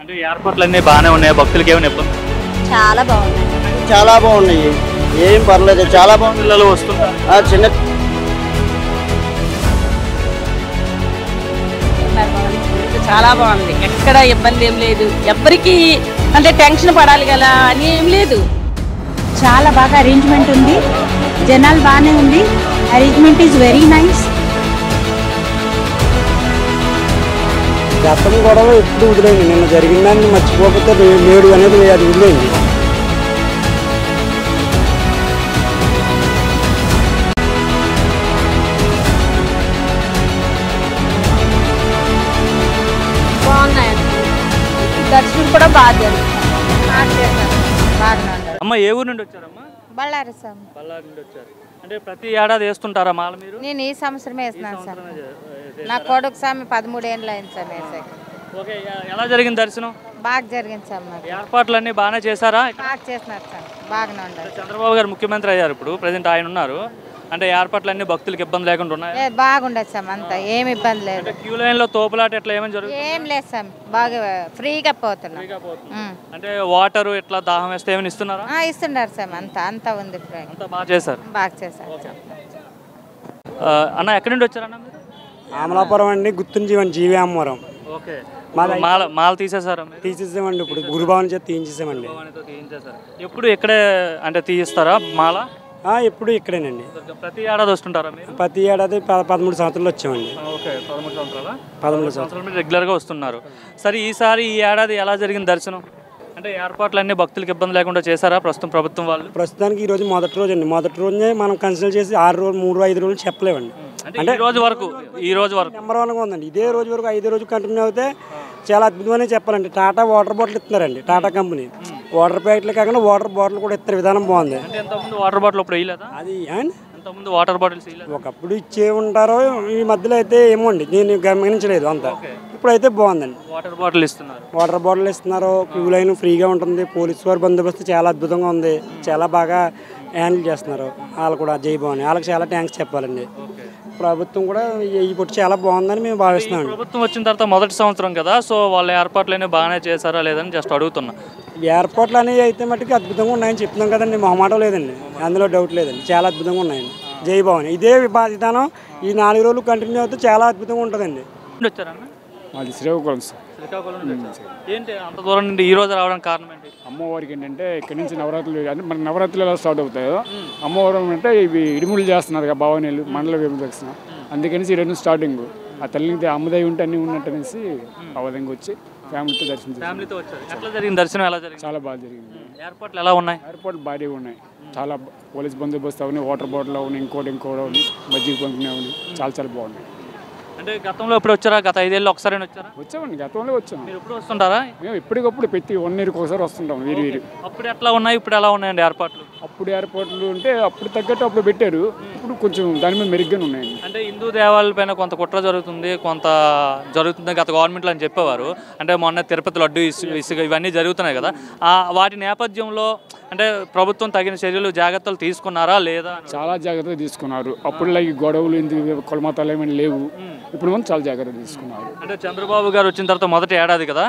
అంటే ఎయిర్‌పోర్ట్‌లు అన్నీ బాగానే ఉన్నాయి. భక్తులకి ఏమైనా ఇబ్బంది? చాలా బాగున్నాయి. చాలా బాగున్నాయి. ఏం పర్లేదు, చాలా బాగుంది. పిల్లలు వస్తుంటారు. చిన్న చాలా బాగుంది. ఎక్కడ ఇబ్బంది ఏం లేదు. ఎవ్వరికి అంటే టెన్షన్ పడాలి కదా అని ఏం లేదు. చాలా బాగా అరేంజ్మెంట్ ఉంది. జనాలు బాగానే ఉంది. Arrangement is very nice. గతం గొడవ ఎప్పుడు వదిలేండి. నిన్న జరిగిన దాన్ని మర్చిపోకపోతే నేడు అనేది అది వదిలేండి. బాగున్నాయండి. దర్శనం కూడా బాగా జరిగింది. అమ్మ ఏ ఊరు నుండి వచ్చారమ్మా? బళ్ళారి సార్. పల్నాడు నుండి వచ్చారు. అంటే ప్రతి ఏడాది వేస్తుంటారా మాల మీరు? నేను ఈ సంవత్సరమే వేస్తున్నాను సార్. నా కొడుకు స్వామి 13 ఏళ్ళు అయింది సార్ వేసాక. ఓకే, ఎలా జరిగింది దర్శనం? బాగా జరిగింది సార్. మాకు ఏర్పాట్లన్నీ బాగానే చేశారా? బాగా చేస్తున్నారు సార్. బాగానే ఉండాలి. చంద్రబాబు గారు ముఖ్యమంత్రి అయ్యారు, ఇప్పుడు ప్రజెంట్ ఆయన ఉన్నారు. అంటే ఏర్పాట్లన్నీ భక్తులకు ఇబ్బంది లేకుండా ఉన్నాయి. బాగుండదు సార్. అంతా ఏమి ఇబ్బంది లేదు. అంటే క్యూ లైన్ లో తోపులాట ఎట్లా ఏమైనా జరుగుతుంది? ఏం లేదు సార్. బాగా ఫ్రీగా పోతున్నాం. అంటే వాటర్ ఇట్లా దాహం వేస్తే ఏమైనా ఇస్తున్నారా? ఇస్తున్నారు సార్. అంతా ఉంది. అంతా బాగా చేశారు. బాగా చేశారు. అన్న ఎక్కడి నుండి వచ్చారన్న మీరు? అమలాపురం అండి, గుర్తుంచేవండి జీవామవరం. ఓకే, మాల తీసేసారా? తీసేసామండి. ఇప్పుడు గురుభవన్ చేత తీయించేసామండి. ఎప్పుడు ఇక్కడే అంటే తీయిస్తారా మాల? ఎప్పుడు ఇక్కడేనండి. ప్రతి ఏడాది వస్తుంటారా మీరు? ప్రతి ఏడాది 13 సంవత్సరాలు వచ్చామండి. ఓకే, 13 సంవత్సరాలు. 13 సంవత్సరాలు రెగ్యులర్గా వస్తున్నారు. సరే, ఈ ఏడాది ఎలా జరిగింది దర్శనం? అంటే ఏర్పాట్లు అన్ని భక్తులకు ఇబ్బంది లేకుండా చేశారా ప్రస్తుతం ప్రభుత్వం వాళ్ళు? ప్రస్తుతానికి ఈ రోజు మొదటి రోజు అండి. మొదటి రోజే మనం కన్సిడర్ చేసి 6 రోజులు 3-5 రోజులు చెప్పలేమండి. అంటే ఈ రోజు వరకు నెంబర్ 1గా ఉందండి. ఇదే రోజు వరకు 5 రోజు కంటిన్యూ అవుతే చాలా అద్భుతమనే చెప్పాలండి. టాటా వాటర్ బాటిల్ ఇస్తున్నారండి. టాటా కంపెనీ వాటర్ ప్యాకెట్లు కాకుండా వాటర్ బాటిల్ కూడా ఇస్తారు. విధానం బాగుంది. వాటర్ బాటిల్ ఇప్పుడు అది వాటర్ బాటిల్స్ ఒకప్పుడు ఇచ్చే ఉంటారో, ఈ మధ్యలో అయితే ఏమో అండి, నేను గమనించలేదు అంతా. ఇప్పుడైతే బాగుందండి. వాటర్ బాటిల్ ఇస్తున్నారు. క్యూ లైన్ ఫ్రీగా ఉంటుంది. పోలీసు వారి బందోబస్తు చాలా అద్భుతంగా ఉంది. చాలా బాగా హ్యాండిల్ చేస్తున్నారు. వాళ్ళు కూడా జై భవాని వాళ్ళకి చాలా థ్యాంక్స్ చెప్పాలండి. ప్రభుత్వం కూడా ఈ పొట్టు చాలా బాగుందని మేము భావిస్తున్నాం. ప్రభుత్వం వచ్చిన తర్వాత మొదటి సంవత్సరం కదా, సో వాళ్ళ ఏర్పాట్లనే బాగానే చేశారా లేదని జస్ట్ అడుగుతున్నా. ఏర్పాట్లు అనేవి అయితే మట్టుకు అద్భుతంగా ఉన్నాయని చెప్తున్నాం కదండి. మొహమాటం లేదండి, అందులో డౌట్ లేదండి. చాలా అద్భుతంగా ఉన్నాయండి. జై భవాని ఇదే విధానం ఈ 4 రోజులు కంటిన్యూ అవుతే చాలా అద్భుతంగా ఉంటుందండి. వచ్చారన్న? మాది శ్రీకాకుళం సార్. ఏంటి అంత దూరం నుండి ఈ రోజు రావడానికి కారణం ఏంటి? అమ్మవారికి ఏంటంటే ఇక్కడి నుంచి నవరాత్రులు అంటే మన నవరాత్రులు ఎలా స్టార్ట్ అవుతాయో, అమ్మవారు అంటే ఇవి ఇడుములు చేస్తున్నారు కదా భవానీలు, మండల విభజన. అందుకని ఈ 2 స్టార్టింగ్ ఆ తల్లిని అమ్మదై ఉంటే అన్నీ ఉన్నట్టు అనేసి ఆ విధంగా వచ్చి ఫ్యామిలీతో ఫ్యామిలీతో వచ్చారు. ఎట్లా జరిగింది దర్శనం? ఎలా జరిగింది? చాలా బాగా జరిగింది. ఏర్పాట్లు ఎలా ఉన్నాయి? ఏర్పాట్లు బాగా ఉన్నాయి. చాలా పోలీస్ బందోబస్తు అవన్నీ, వాటర్ బాటిల్ అవన్నీ, ఇంకోటి మజ్జిగ పంపిణీ అవన్నీ చాలా బాగున్నాయి. అంటే గతంలో ఎప్పుడు వచ్చారా? గత 5 ఏళ్ళు ఒకసారి వచ్చామండి. గతంలో వచ్చాము. మీరు ఎప్పుడు వస్తుంటారా? మేము ఎప్పటికప్పుడు ప్రతి 1 ఇయర్కి ఒకసారి వస్తుంటాం. వీరు అప్పుడు ఎట్లా ఉన్నాయి, ఇప్పుడు ఎలా ఉన్నాయండి ఏర్పాట్లు? అప్పుడు ఏర్పాట్లు అంటే అప్పుడు తగ్గట్టు అప్పుడు పెట్టారు. ఇప్పుడు కొంచెం దాని మీద మెరుగ్గానే ఉన్నాయండి. అంటే హిందూ దేవాలయాల పైన కొంత కుట్ర జరుగుతుంది గత గవర్నమెంట్లో అని చెప్పేవారు. అంటే మొన్న తిరుపతి లడ్డు ఇసుక ఇవన్నీ జరుగుతున్నాయి కదా, వాటి నేపథ్యంలో అంటే ప్రభుత్వం తగిన చర్యలు జాగ్రత్తలు తీసుకున్నారా లేదా? చాలా జాగ్రత్తలు తీసుకున్నారు. అప్పుడు గొడవలు కొలమాతాలు ఏమైనా లేవు. ఇప్పుడు మనం చాలా జాగ్రత్తలు తీసుకున్నారు. అంటే చంద్రబాబు గారు వచ్చిన తర్వాత మొదటి ఏడాది కదా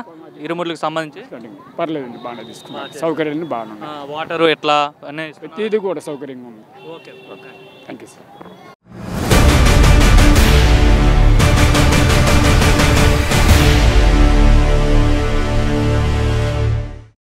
ఇరుముడికి సంబంధించి పర్లేదండి, బాగానే తీసుకున్నారు. సౌకర్యాన్ని బాగానే ఉన్నాయి. వాటర్ ఎట్లా ప్రతిదీ కూడా సౌకర్యంగా ఉంది. Okay, thank you sir.